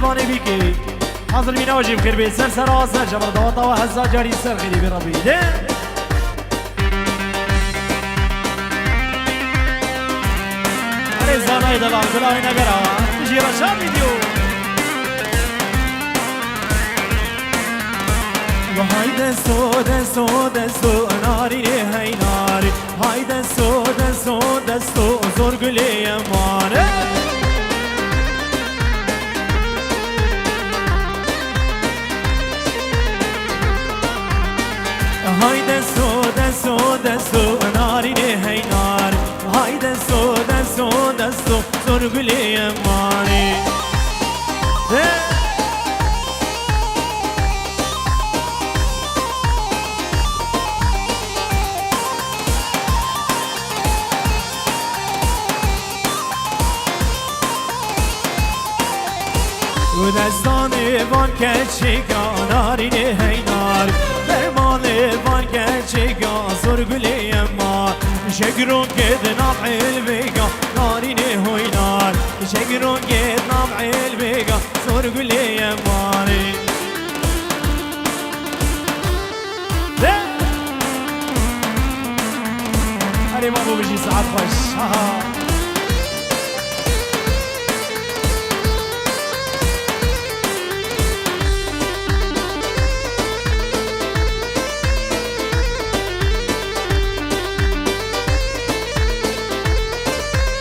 واني بيكي حاضر بينا وجيب خير بيسر سراسر جبر دوطا وهزا جاري سر خيري بربي ده رزانا يدلال بلاوي نقرا تجي رشا فيديو هايدا سودا سودا سو ناري هاي ناري هايدا سودا سودا سو زور قلي يا ماري هايدا سودا سودا سو ناري هاي ناري هايدا سودا سودا سو زور قلي يا ماري ودستانی وان کچیگا نارینه هی نار درمانی وان کچیگا زرگلی ما شگرون گد نام علبیگا نارینه هی نار شگرون گد نام علبیگا زرگلی ماری هری ما بو بجی ساعت خوش